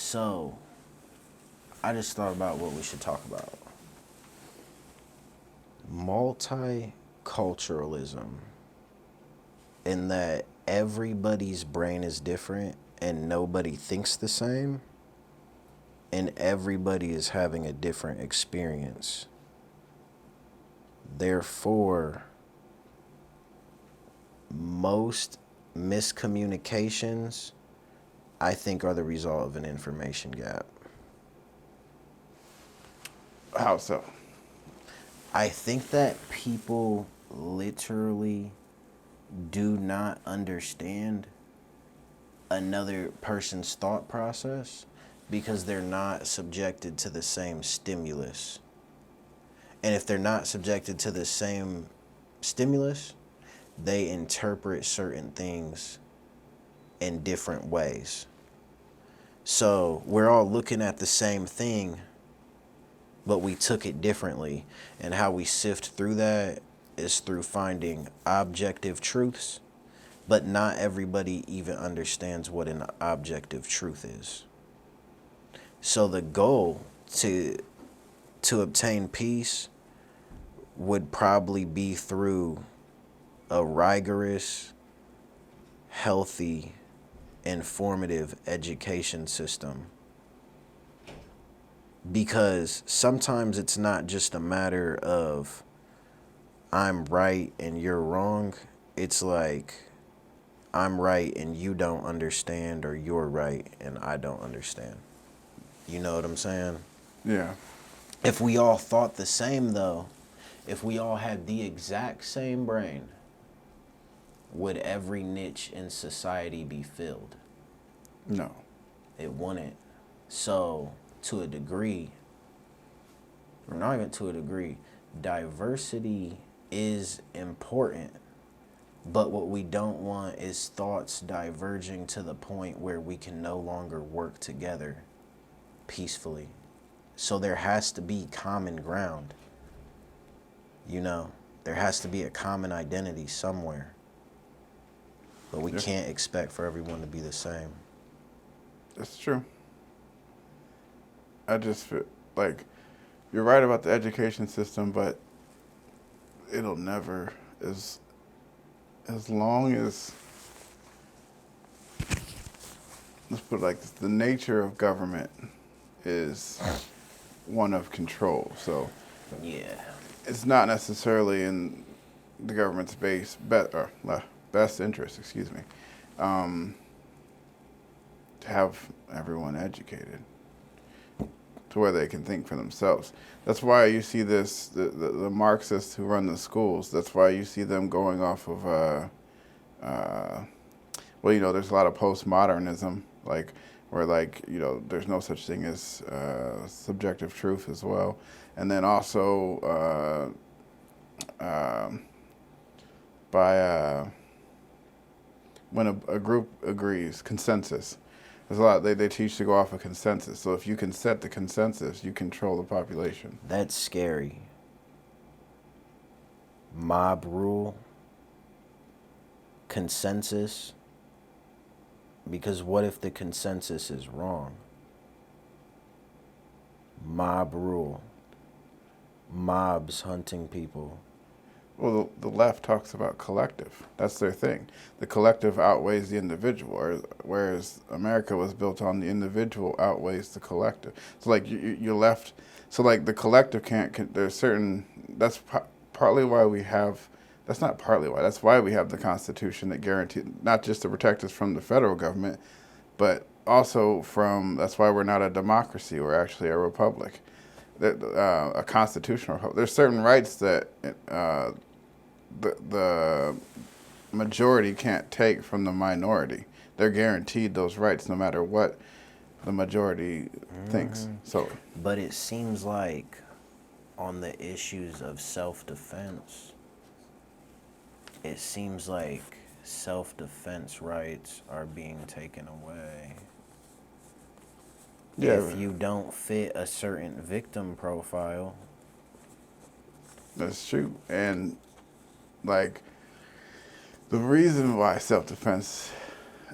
So, I just thought about what we should talk about. Multiculturalism, in that everybody's brain is different and nobody thinks the same, and everybody is having a different experience. Therefore, most miscommunications, I think, are the result of an information gap. How so? I think that people literally do not understand another person's thought process because they're not subjected to the same stimulus. And if they're not subjected to the same stimulus, they interpret certain things in different ways. So we're all looking at the same thing, but we took it differently. And how we sift through that is through finding objective truths, but not everybody even understands what an objective truth is. So the goal to obtain peace would probably be through a rigorous, healthy, informative education system. Because sometimes it's not just a matter of I'm right and you're wrong. It's like I'm right and you don't understand, or you're right and I don't understand. You know what I'm saying? Yeah. If we all thought the same, though, if we all had the exact same brain, would every niche in society be filled? No. It wouldn't. So, to a degree, or not even to a degree, diversity is important. But what we don't want is thoughts diverging to the point where we can no longer work together peacefully. So there has to be common ground. You know, there has to be a common identity somewhere. But we can't expect for everyone to be the same. That's true. I just feel like you're right about the education system, but it'll never, as long as, let's put it like this, the nature of government is one of control. So Yeah. it's not necessarily in the government's best interest, to have everyone educated to where they can think for themselves. That's why you see this, the Marxists who run the schools, that's why you see them going off of, there's a lot of postmodernism, like, where, like, there's no such thing as subjective truth as well. And then also when a group agrees, consensus. There's a lot, they teach to go off of consensus. So if you can set the consensus, you control the population. That's scary. Mob rule, consensus. Because what if the consensus is wrong? Mob rule. Mobs hunting people. Well, the left talks about collective. That's their thing. The collective outweighs the individual, whereas America was built on the individual outweighs the collective. So, like, you're left. So, like, the collective can't. There's certain. That's partly why we have. That's not partly why. That's why we have the Constitution that guarantees not just to protect us from the federal government, but also from. That's why we're not a democracy. We're actually a republic. A constitutional republic. There's certain rights that the majority can't take from the minority. They're guaranteed those rights no matter what the majority thinks. So, but it seems like on the issues of self-defense, it seems like self-defense rights are being taken away. yeah, If you don't fit a certain victim profile. that's true. And, like, the reason why self-defense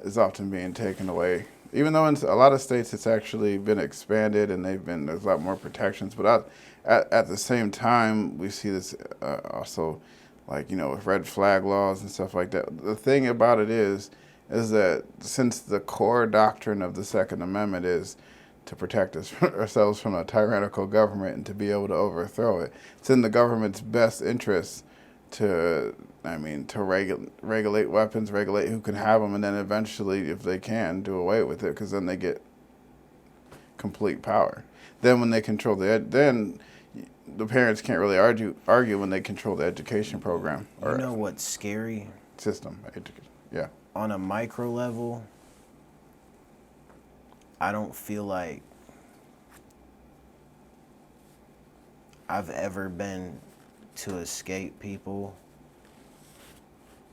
is often being taken away Even though in a lot of states it's actually been expanded and there's a lot more protections, but at the same time we see this also, like, with red flag laws and stuff like that. The thing about it is that since the core doctrine of the Second Amendment is to protect ourselves from a tyrannical government and to be able to overthrow it, it's in the government's best interest to, regulate weapons, regulate who can have them, and then eventually, if they can, do away with it, because then they get complete power. Then when they control then the parents can't really argue when they control the education program You or know what's scary? system. Education. Yeah. On a micro level, I don't feel like I've ever been to escape people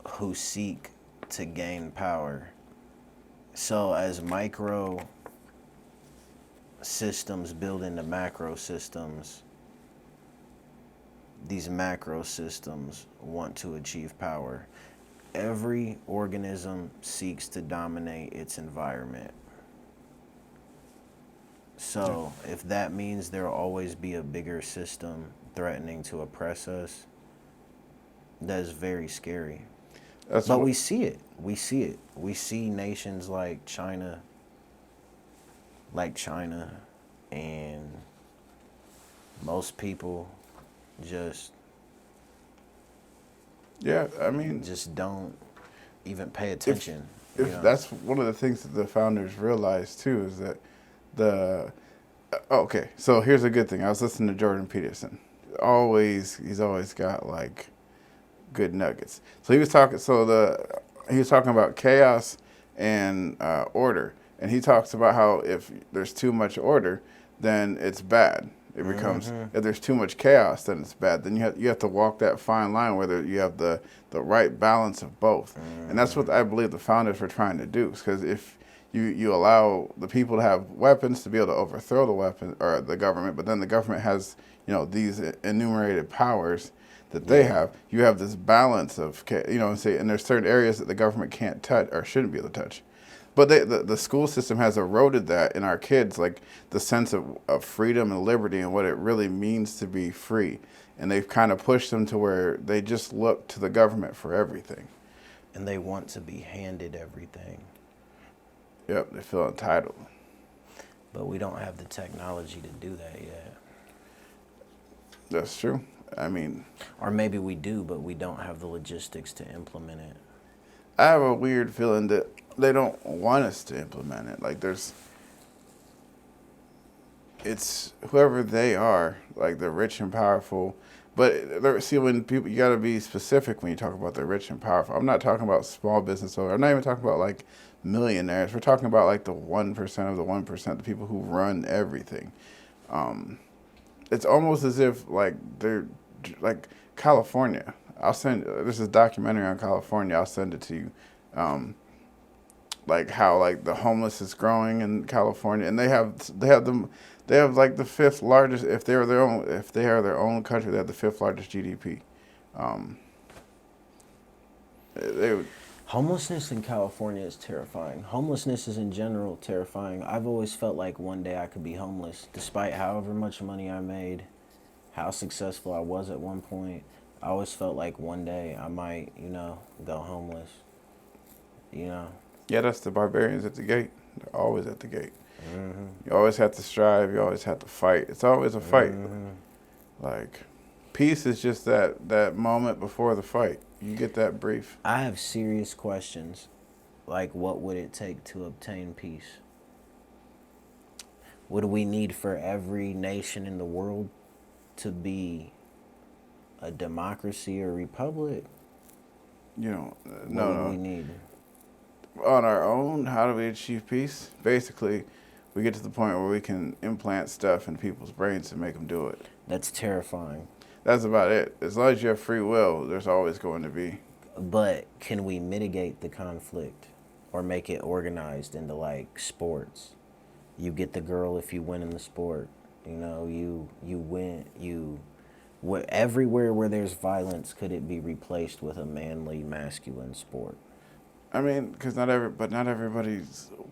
who seek to gain power. So as micro systems build into macro systems, these macro systems want to achieve power. Every organism seeks to dominate its environment. So if that means there will always be a bigger system threatening to oppress us, that is very scary. But we see it. We see it. We see nations like China, and most people just just don't even pay attention. If that's one of the things that the founders realized too, is that okay, so here's a good thing. I was listening to Jordan Peterson. He's always got like good nuggets. So he was talking about chaos and order, and he talks about how if there's too much order, then it's bad. It becomes, if there's too much chaos, then it's bad. Then you have to walk that fine line whether you have the right balance of both. And that's what I believe the founders were trying to do. Because if you allow the people to have weapons to be able to overthrow the weapon or the government, but then the government has these enumerated powers that they have. You have this balance of and there's certain areas that the government can't touch or shouldn't be able to touch. But the school system has eroded that in our kids, like the sense of freedom and liberty and what it really means to be free. And they've kind of pushed them to where they just look to the government for everything. And they want to be handed everything. Yep, they feel entitled. But we don't have the technology to do that yet. That's true. Or maybe we do, but we don't have the logistics to implement it. I have a weird feeling that they don't want us to implement it. Like it's whoever they are, like the rich and powerful. But see, when people, you got to be specific when you talk about the rich and powerful. I'm not talking about small business owners. I'm not even talking about like millionaires. We're talking about like the 1% of the 1%, the people who run everything. It's almost as if like they're like California. There's this documentary on California. I'll send it to you. Like how like the homeless is growing in California, and they have like the fifth largest. If they are their own country, they have the fifth largest GDP. Homelessness in California is terrifying. Homelessness is in general terrifying. I've always felt like one day I could be homeless, despite however much money I made, how successful I was at one point. I always felt like one day I might, go homeless. Yeah, that's the barbarians at the gate. They're always at the gate. Mm-hmm. You always have to strive. You always have to fight. It's always a fight. Mm-hmm. Like, peace is just that moment before the fight. You get that brief. I have serious questions. Like, what would it take to obtain peace? Would we need for every nation in the world to be a democracy or republic? No. What would we need? On our own, how do we achieve peace? Basically, we get to the point where we can implant stuff in people's brains to make them do it. That's terrifying. That's about it. As long as you have free will, there's always going to be. But can we mitigate the conflict or make it organized into like sports? You get the girl if you win in the sport. You win. Everywhere where there's violence, could it be replaced with a manly, masculine sport? I mean, because not everybody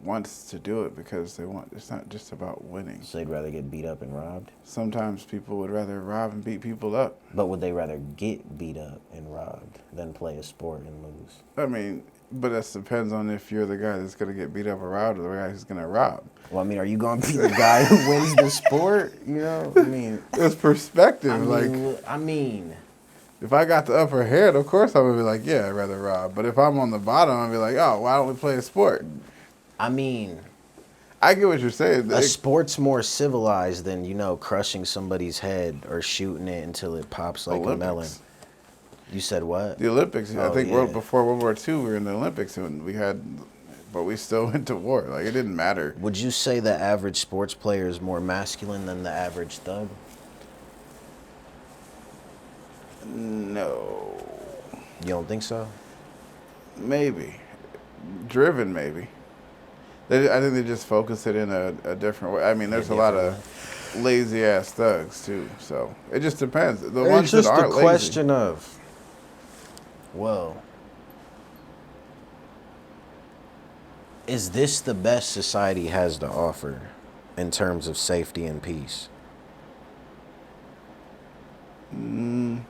wants to do it because they want. It's not just about winning. So they'd rather get beat up and robbed? Sometimes people would rather rob and beat people up. But would they rather get beat up and robbed than play a sport and lose? I mean, but that depends on if you're the guy that's going to get beat up or robbed or the guy who's going to rob. Well, I mean, are you going to be the guy who wins the sport? You know, I mean, It's perspective. I mean, if I got the upper hand, of course I'm going to be like, yeah, I'd rather rob. But if I'm on the bottom, I'm going to be like, oh, why don't we play a sport? I mean, I get what you're saying. a sport's more civilized than, you know, crushing somebody's head or shooting it until it pops like a melon. You said what? The Olympics. I think yeah. before World War II, we were in the Olympics and but we still went to war. Like, it didn't matter. Would you say the average sports player is more masculine than the average thug? No. You don't think so? Maybe. Driven, maybe. I think they just focus it in a different way. I mean, there's a lot of lazy ass thugs too. So it just depends. The ones that aren't lazy. It's just a question of, well, is this the best society has to offer in terms of safety and peace? You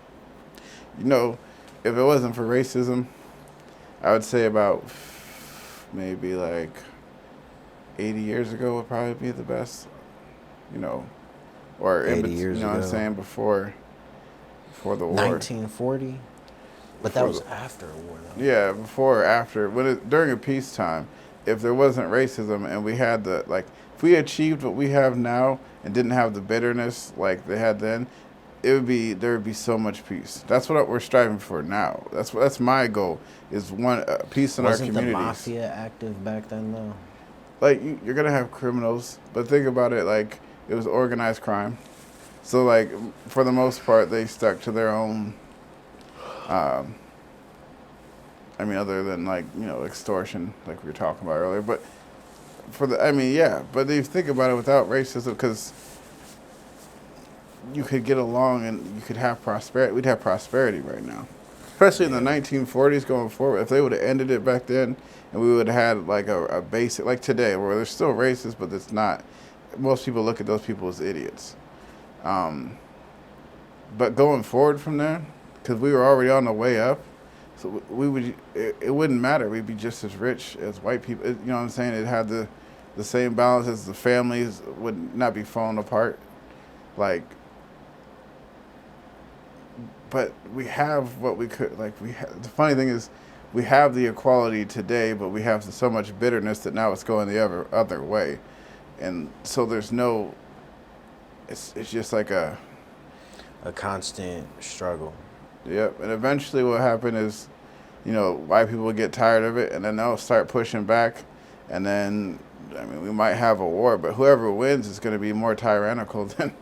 know, if it wasn't for racism, I would say about maybe like 80 years ago would probably be the best, you know, or 80 years you know ago. what I'm saying, before the war. 1940? But that was after a war, though. Yeah, before or after. During a peacetime, if there wasn't racism and we had if we achieved what we have now and didn't have the bitterness like they had then, there would be so much peace. That's what we're striving for now. That's my goal, is peace in our communities. Wasn't the mafia active back then, though? Like, you're gonna have criminals, but think about it, like, it was organized crime. So, like, for the most part, they stuck to their own, I mean, other than, like, you know, extortion, like we were talking about earlier. But but if you think about it, without racism, because you could get along and you could have prosperity, we'd have prosperity right now. Especially in the 1940s going forward. If they would have ended it back then, and we would have had like a basic, like today, where there's still racist, but it's not. Most people look at those people as idiots. But going forward from there, because we were already on the way up, so it wouldn't matter. We'd be just as rich as white people. You know what I'm saying? It had the same balance, as the families would not be falling apart. Like, but we have what we could, the funny thing is, we have the equality today, but we have so much bitterness that now it's going the other way. And so there's no, it's just like a constant struggle. Yep. And eventually what happened is, you know, white people will get tired of it and then they'll start pushing back. And then, I mean, we might have a war, but whoever wins is going to be more tyrannical than,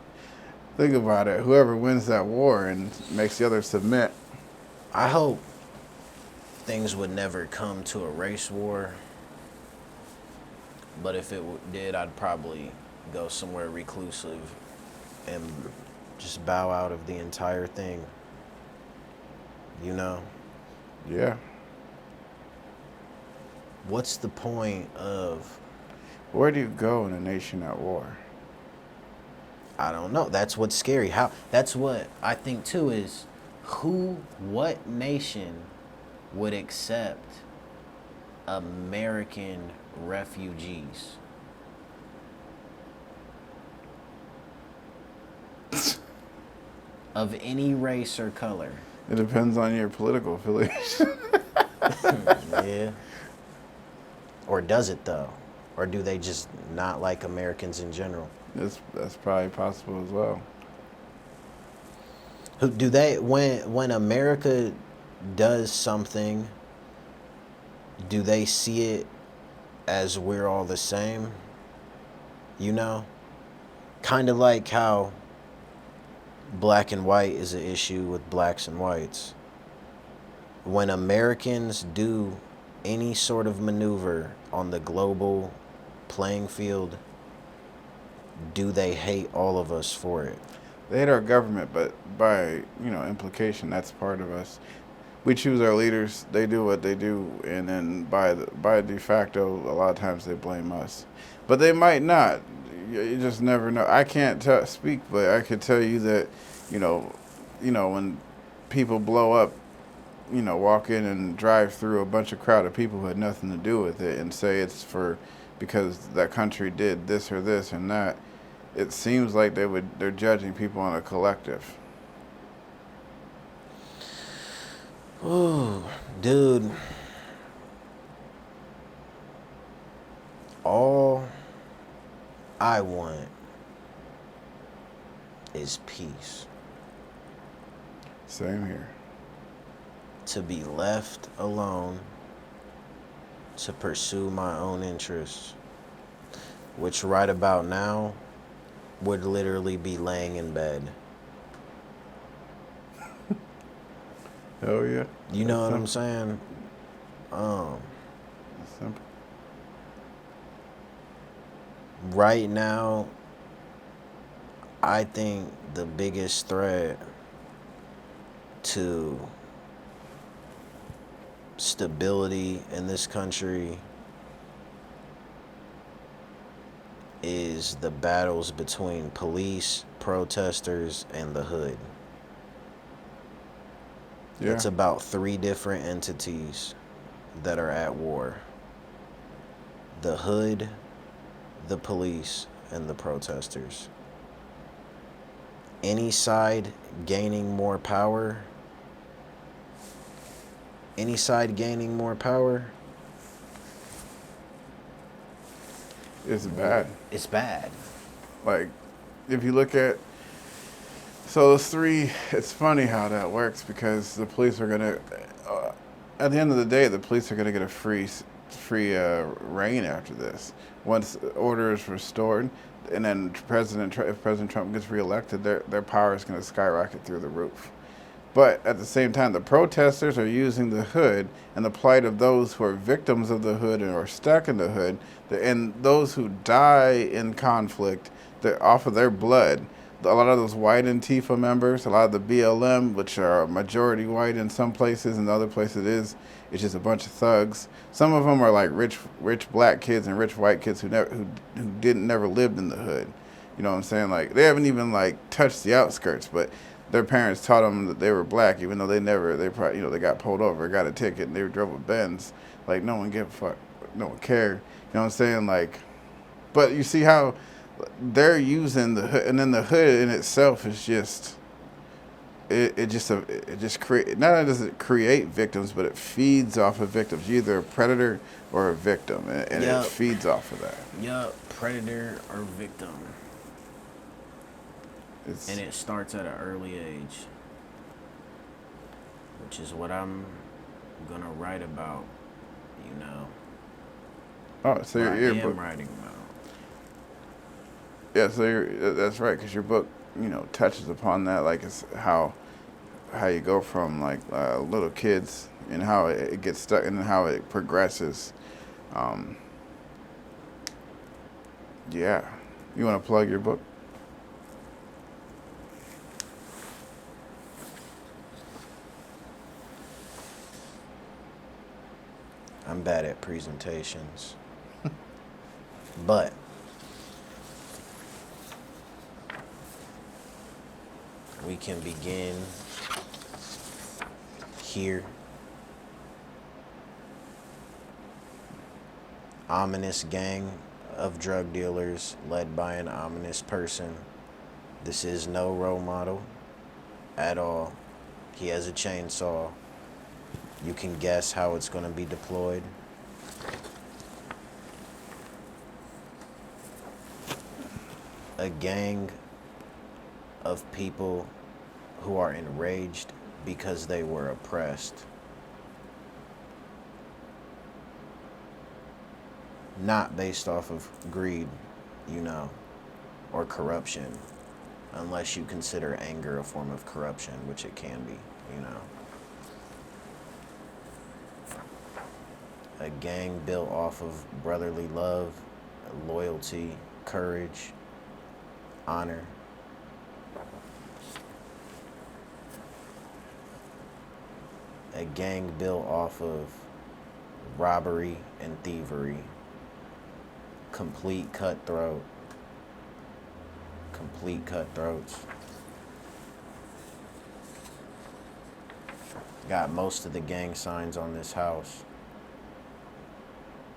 think about it, whoever wins that war and makes the others submit. I hope things would never come to a race war. But if it did, I'd probably go somewhere reclusive and just bow out of the entire thing. You know? Yeah. What's the point of... Where do you go in a nation at war? I don't know. That's what's scary. That's what I think too is what nation would accept American refugees? Of any race or color. It depends on your political affiliation. Yeah. Or does it though? Or do they just not like Americans in general? That's probably possible as well. Do they, when America does something, do they see it as we're all the same? You know? Kind of like how black and white is an issue with blacks and whites. When Americans do any sort of maneuver on the global playing field, do they hate all of us for it? They hate our government, but by, you know, implication, that's part of us. we choose our leaders. They do what they do, and then by de facto, a lot of times they blame us, but they might not. You just never know. I can't speak, but I could tell you that, you know, when people blow up, walk in and drive through a bunch of crowd of people who had nothing to do with it, and say it's for because that country did this or this and that. It seems like they're judging people on a collective. Ooh, dude. All I want is peace. Same here. To be left alone to pursue my own interests, which right about now would literally be laying in bed. Oh yeah. You know what I'm saying? That's simple. Right now, I think the biggest threat to stability in this country is the battles between police, protesters, and the hood. Yeah. It's about 3 different entities that are at war: the hood, the police, and the protesters. Any side gaining more power, it's bad. It's bad. Like, if you look at, so those three, it's funny how that works because the police are gonna, at the end of the day, the police are gonna get a free reign after this. Once order is restored, and then if President Trump gets reelected, their power is gonna skyrocket through the roof. But at the same time, the protesters are using the hood and the plight of those who are victims of the hood and are stuck in the hood, and those who die in conflict, off of their blood. A lot of those white Antifa members, a lot of the BLM, which are majority white in some places, and other places it's just a bunch of thugs. Some of them are like rich black kids and rich white kids who never lived in the hood. You know what I'm saying? Like, they haven't even like touched the outskirts, but their parents taught them that they were black, even though they probably, they got pulled over, got a ticket, and they drove a Benz. Like, no one gave a fuck, no one cared. You know what I'm saying? Like, but you see how they're using the hood, and then the hood in itself is just, it just create, not only does it create victims, but it feeds off of victims. You're either a predator or a victim, and Yep. it feeds off of that. Yup, predator or victim. And it starts at an early age, which is what I'm gonna write about, Oh, so your book. writing about. Yeah, so that's right, because your book, touches upon that, like it's how you go from like little kids and how it gets stuck and how it progresses. Yeah, you want to plug your book? I'm bad at presentations. But we can begin here. Ominous gang of drug dealers led by an ominous person. This is no role model at all. He has a chainsaw. You can guess how it's going to be deployed. A gang of people who are enraged because they were oppressed. Not based off of greed, or corruption, unless you consider anger a form of corruption, which it can be, A gang built off of brotherly love, loyalty, courage, honor. a gang built off of robbery and thievery. Complete cutthroat. Complete cutthroats. Got most of the gang signs on this house.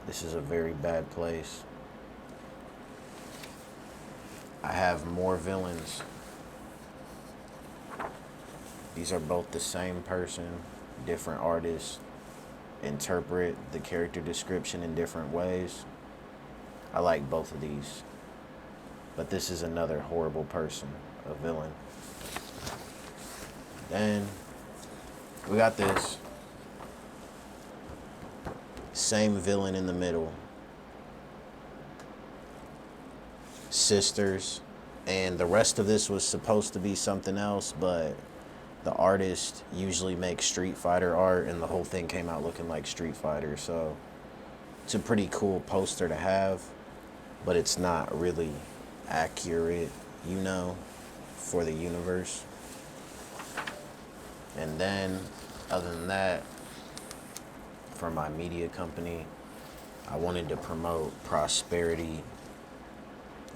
This is a very bad place. I have more villains. These are both the same person, different artists, interpret the character description in different ways. I like both of these. But this is another horrible person, a villain. Then we got this same villain in the middle. Sisters. And the rest of this was supposed to be something else, but the artist usually makes Street Fighter art, and the whole thing came out looking like Street Fighter. So it's a pretty cool poster to have, but it's not really accurate, for the universe. And then, other than that, for my media company, I wanted to promote prosperity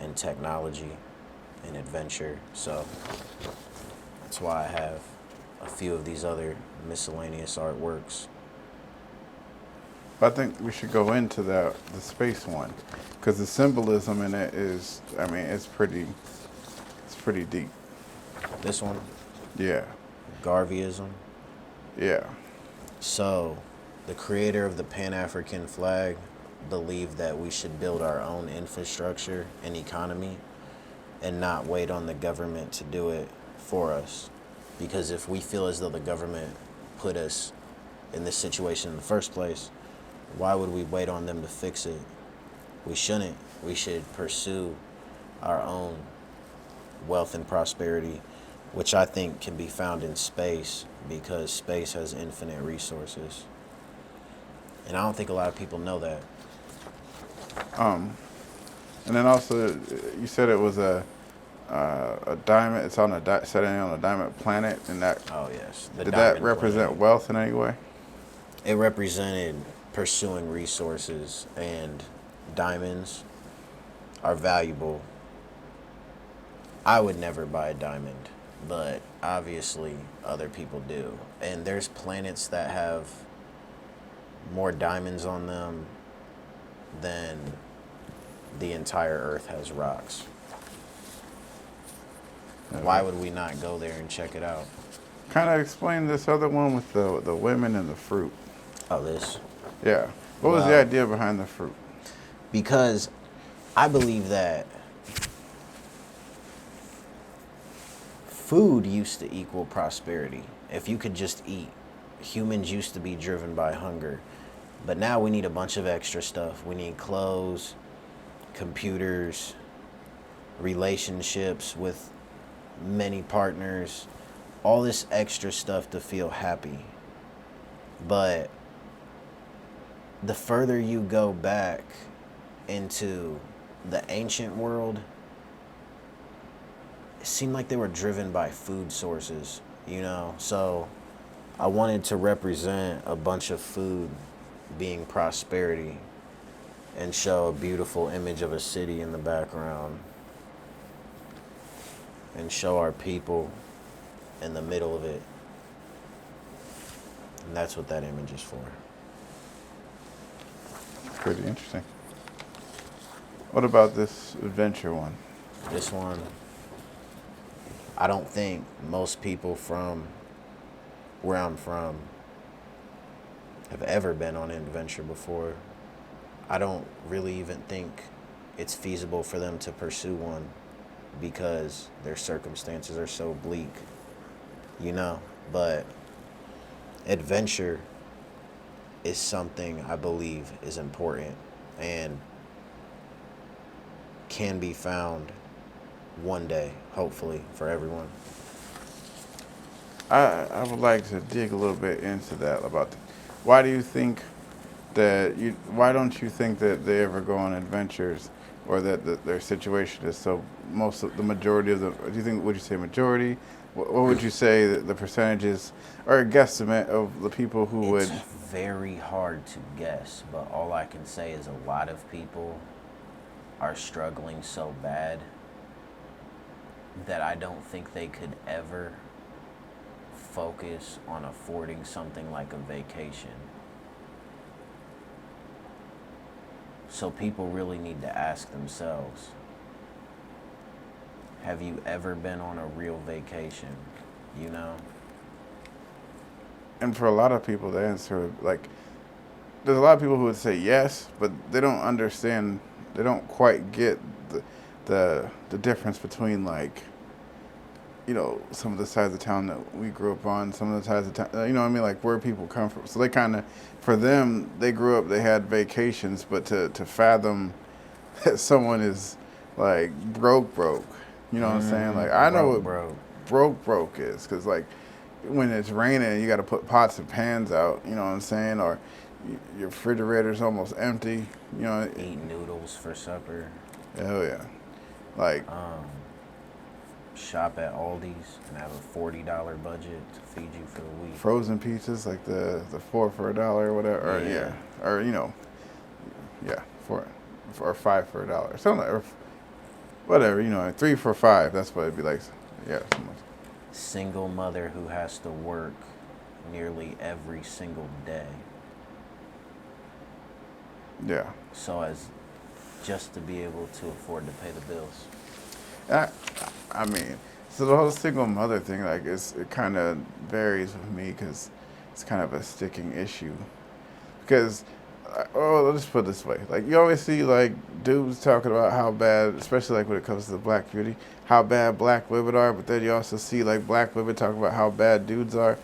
and technology and adventure. So that's why I have a few of these other miscellaneous artworks. I think we should go into the space one, because the symbolism in it is, it's pretty deep. This one, Yeah, Garveyism. yeah. So, the creator of the Pan-African flag believed that we should build our own infrastructure and economy and not wait on the government to do it for us. Because if we feel as though the government put us in this situation in the first place, why would we wait on them to fix it? We shouldn't. We should pursue our own wealth and prosperity, which I think can be found in space, because space has infinite resources. And I don't think a lot of people know that. And then also, you said it was a diamond. It's on setting on a diamond planet, and that Oh, yes. did that represent planet. wealth in any way? It represented pursuing resources, and diamonds are valuable. I would never buy a diamond, but obviously other people do. And there's planets that have more diamonds on them than the entire Earth has rocks. Why would we not go there and check it out? Kind of explain this other one with the women and the fruit. Oh, this? Yeah. What was the Well, idea behind the fruit? Because I believe that food used to equal prosperity. If you could just eat. Humans used to be driven by hunger. But now we need a bunch of extra stuff. We need clothes, computers, relationships with many partners, all this extra stuff to feel happy. But the further you go back into the ancient world, it seemed like they were driven by food sources, So I wanted to represent a bunch of food being prosperity and show a beautiful image of a city in the background and show our people in the middle of it. And that's what that image is for. Pretty interesting. What about this adventure one? This one, I don't think most people from where I'm from have ever been on an adventure before. I don't really even think it's feasible for them to pursue one because their circumstances are so bleak, But adventure is something I believe is important and can be found one day, hopefully, for everyone. I would like to dig a little bit into that why do you think why don't you think that they ever go on adventures, or that their situation is so, the majority of the, would you say majority What would you say that the percentages, or a guesstimate of the people who It's would? very hard to guess, but all I can say is a lot of people are struggling so bad that I don't think they could ever focus on affording something like a vacation. So people really need to ask themselves, have you ever been on a real vacation? You know? And for a lot of people, the answer like there's a lot of people who would say yes, but they don't understand. They don't quite get the difference between like some of the sides of town that we grew up on, some of the sides of town, what I mean, like where people come from. So they kind of, for them, they grew up, they had vacations, but to fathom that someone is like broke, you know what I'm saying? Like I know Broke, what broke. broke is, because like when it's raining, you got to put pots and pans out, you know what I'm saying? Or your refrigerator's almost empty, you know. Eat noodles for supper. Hell yeah. Like, Shop at Aldi's and have a $40 budget to feed you for the week. frozen pizzas, like the 4 for $1 or whatever, or Yeah. or yeah, 4 or 5 for $1, something like, or whatever, 3 for $5. That's what it'd be like. Yeah, something. Single mother who has to work nearly every single day. Yeah. So as just to be able to afford to pay the bills. I mean, so the whole single mother thing, like, it kind of varies with me because it's kind of a sticking issue. Because, let's just put it this way: like, you always see like dudes talking about how bad, especially like when it comes to the black community, how bad black women are. But then you also see like black women talking about how bad dudes are.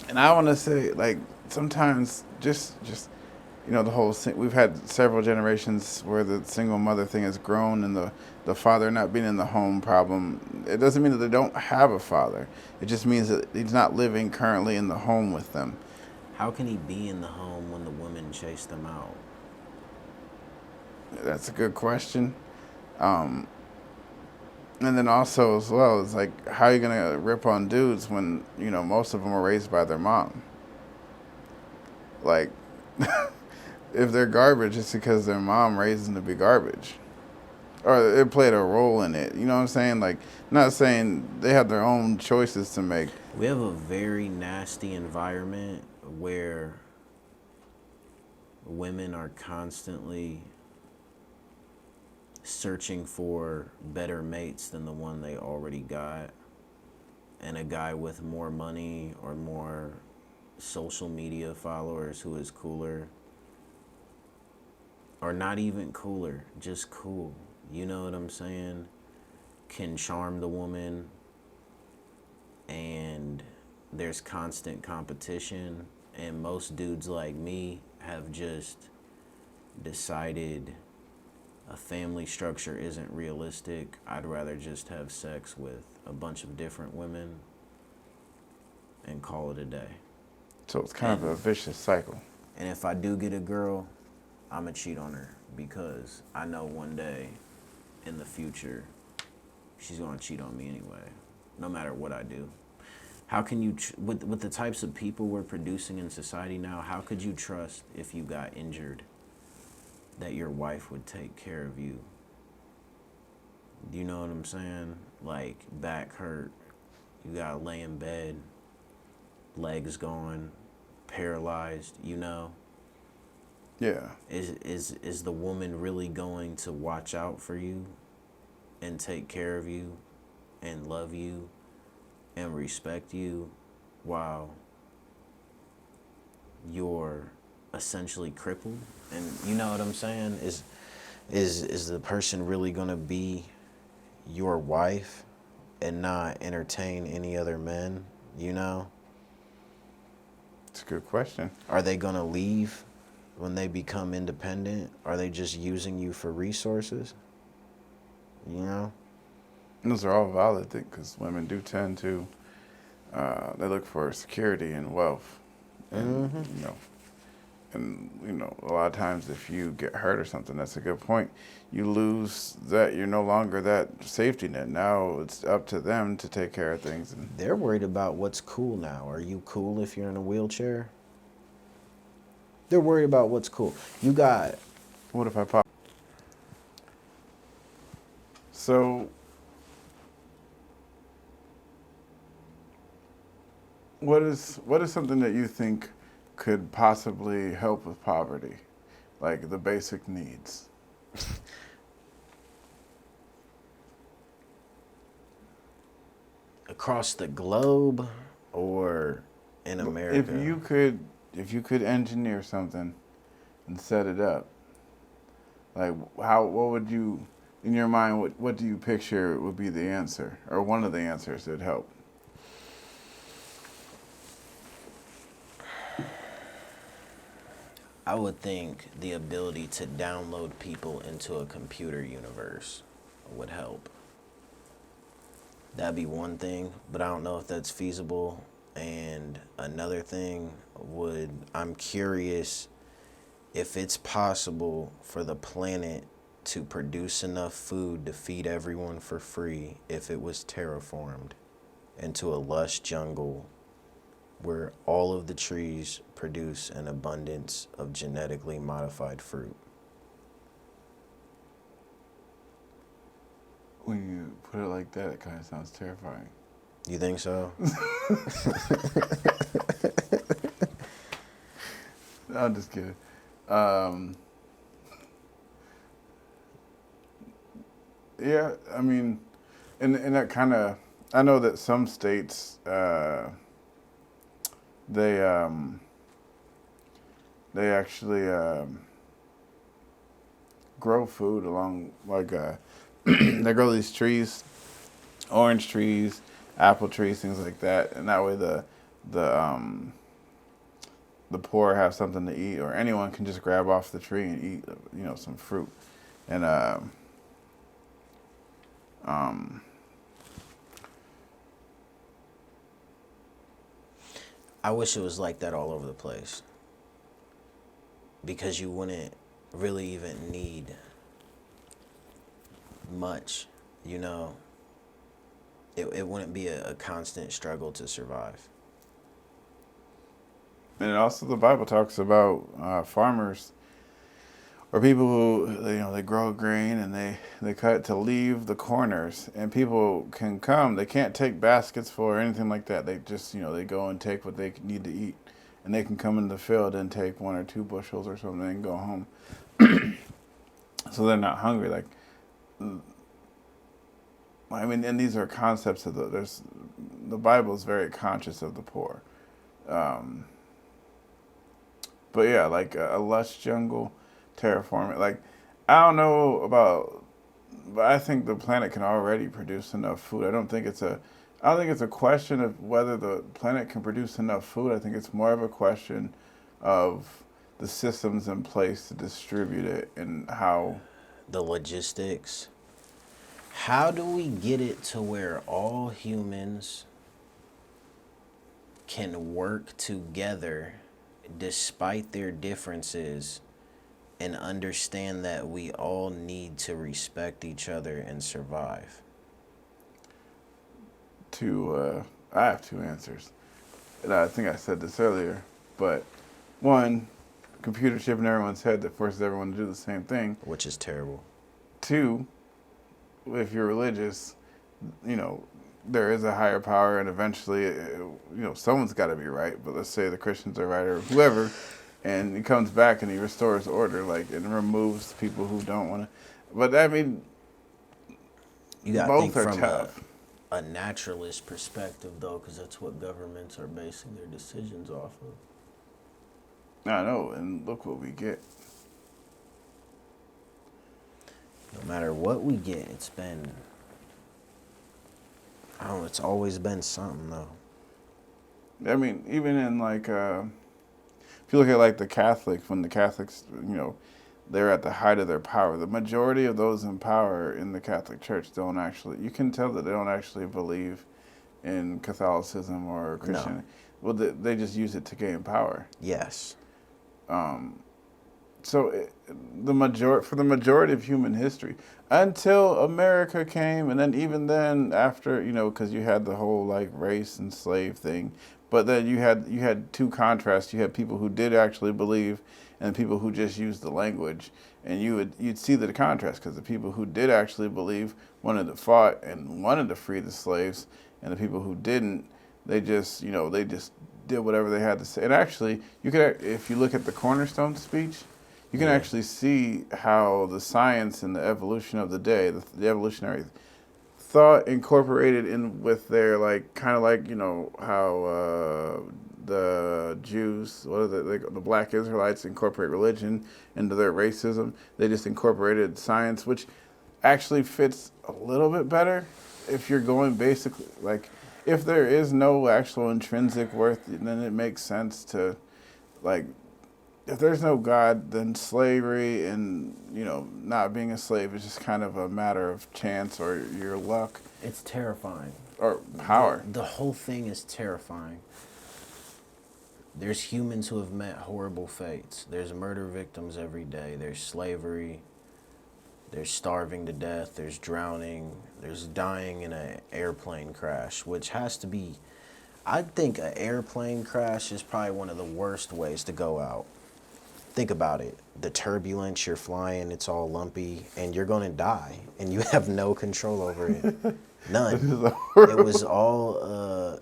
And I want to say, like, sometimes just the whole we've had several generations where the single mother thing has grown, and the father not being in the home problem. It doesn't mean that they don't have a father. It just means that he's not living currently in the home with them. How can he be in the home when the women chase them out? That's a good question. And then also as well, it's like, how are you gonna rip on dudes when most of them are raised by their mom? Like, if they're garbage, it's because their mom raised them to be garbage, or it played a role in it. You know what I'm saying? Like, not saying they have their own choices to make. We have a very nasty environment where women are constantly searching for better mates than the one they already got. And a guy with more money or more social media followers who is cooler, or not even cooler, just cool, you know what I'm saying, can charm the woman, and there's constant competition, and most dudes like me have just decided a family structure isn't realistic. I'd rather just have sex with a bunch of different women and call it a day. So it's kind of a vicious cycle. And if I do get a girl, I'm going to cheat on her because I know one day in the future she's going to cheat on me anyway, no matter what I do. How can you, with the types of people we're producing in society now, how could you trust if you got injured that your wife would take care of you? Do you know what I'm saying? Like, back hurt, you got to lay in bed, legs gone, paralyzed, Yeah. Is the woman really going to watch out for you and take care of you and love you and respect you while you're essentially crippled? And you know what I'm saying? Is the person really gonna be your wife and not entertain any other men? It's a good question. Are they gonna leave when they become independent? Are they just using you for resources? Those are all valid things, because women do tend to, they look for security and wealth, and And, a lot of times if you get hurt or something, that's a good point. You lose that, you're no longer that safety net. Now it's up to them to take care of things. And They're worried about what's cool now. Are you cool if you're in a wheelchair? They're worried about what's cool. You got... What if I pop? So, what is something that you think could possibly help with poverty? Like the basic needs. Across the globe or in America? If you could engineer something and set it up, like what would you, in your mind, what do you picture would be the answer, or one of the answers that'd help? I would think the ability to download people into a computer universe would help. That'd be one thing, but I don't know if that's feasible. And another thing I'm curious if it's possible for the planet to produce enough food to feed everyone for free if it was terraformed into a lush jungle where all of the trees produce an abundance of genetically modified fruit. When you put it like that, it kind of sounds terrifying. You think so? I'm just kidding. Yeah, I mean, and that kind of, I know that some states, they actually grow food along, like, they grow these trees, orange trees, apple trees, things like that, and that way the poor have something to eat, or anyone can just grab off the tree and eat, some fruit. And I wish it was like that all over the place. Because you wouldn't really even need much, It wouldn't be a constant struggle to survive. And also the Bible talks about farmers or people who they grow grain and they cut it to leave the corners, and people can come. They can't take baskets full or anything like that. They just they go and take what they need to eat, and they can come in the field and take 1 or 2 bushels or something and go home. So they're not hungry. Like, I mean, and these are concepts of the Bible is very conscious of the poor. But yeah, like a lush jungle, terraforming. Like, I don't know about, but I think the planet can already produce enough food. I don't think it's a question of whether the planet can produce enough food. I think it's more of a question of the systems in place to distribute it and how. The logistics. How do we get it to where all humans can work together despite their differences and understand that we all need to respect each other and survive? I have 2 answers. And I think I said this earlier, but one, computer chip in everyone's head that forces everyone to do the same thing. Which is terrible. 2, if you're religious, there is a higher power, and eventually, someone's got to be right. But let's say the Christians are right, or whoever, and he comes back and he restores order, and removes people who don't want to. But I mean, you gotta both think are from tough. A naturalist perspective, though, because that's what governments are basing their decisions off of. I know, and look what we get. No matter what we get, it's always been something, though. I mean, even in if you look at the Catholics, when the Catholics, they're at the height of their power, the majority of those in power in the Catholic Church you can tell that they don't actually believe in Catholicism or Christianity. No. Well, they just use it to gain power. Yes. So for the majority of human history, until America came, and then even then after, because you had the whole like race and slave thing, but then you had two contrasts. You had people who did actually believe, and people who just used the language, and you'd see the contrast, because the people who did actually believe wanted to fight and wanted to free the slaves, and the people who didn't, they just did whatever they had to say. And actually, if you look at the Cornerstone speech, you can Yeah. actually see how the science and the evolution of the day, the evolutionary thought incorporated in with their, like, kind of like, how the Jews, what are the black Israelites incorporate religion into their racism. They just incorporated science, which actually fits a little bit better if you're going basically, like, if there is no actual intrinsic worth, then it makes sense to, like, if there's no God, then slavery and, not being a slave is just kind of a matter of chance or your luck It's terrifying. or power. The whole thing is terrifying. There's humans who have met horrible fates. There's murder victims every day. There's slavery. There's starving to death. There's drowning. There's dying in an airplane crash, which has to be... I think an airplane crash is probably one of the worst ways to go out. Think about it. The turbulence, you're flying, it's all lumpy, and you're going to die, and you have no control over it. None. It was all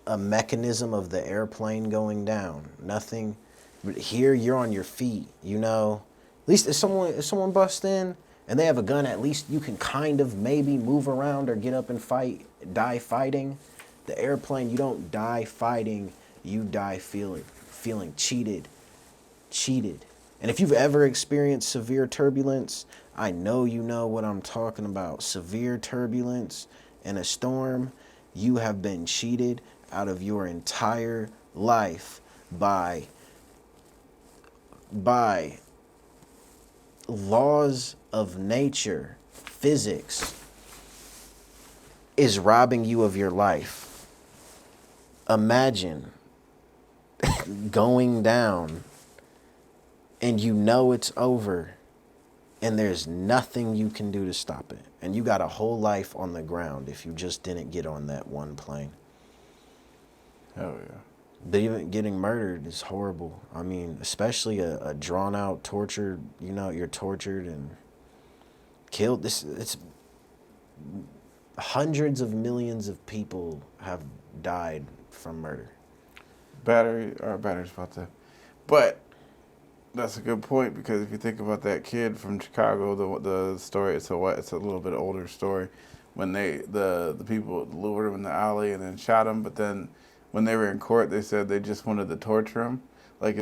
a mechanism of the airplane going down. Nothing. But here, you're on your feet, At least if someone busts in and they have a gun, at least you can kind of maybe move around or get up and die fighting. The airplane, you don't die fighting, you die feeling cheated. And if you've ever experienced severe turbulence, I know you know what I'm talking about. Severe turbulence in a storm, you have been cheated out of your entire life by laws of nature. Physics is robbing you of your life. Imagine going down and it's over, and there's nothing you can do to stop it. And you got a whole life on the ground if you just didn't get on that one plane. Hell yeah. But even getting murdered is horrible. I mean, especially a drawn-out, tortured, you're tortured and killed. It's hundreds of millions of people have died from murder. Battery's about to... But... That's a good point, because if you think about that kid from Chicago, the story, it's a little bit older story, when the people lured him in the alley and then shot him, but then when they were in court, they said they just wanted to torture him,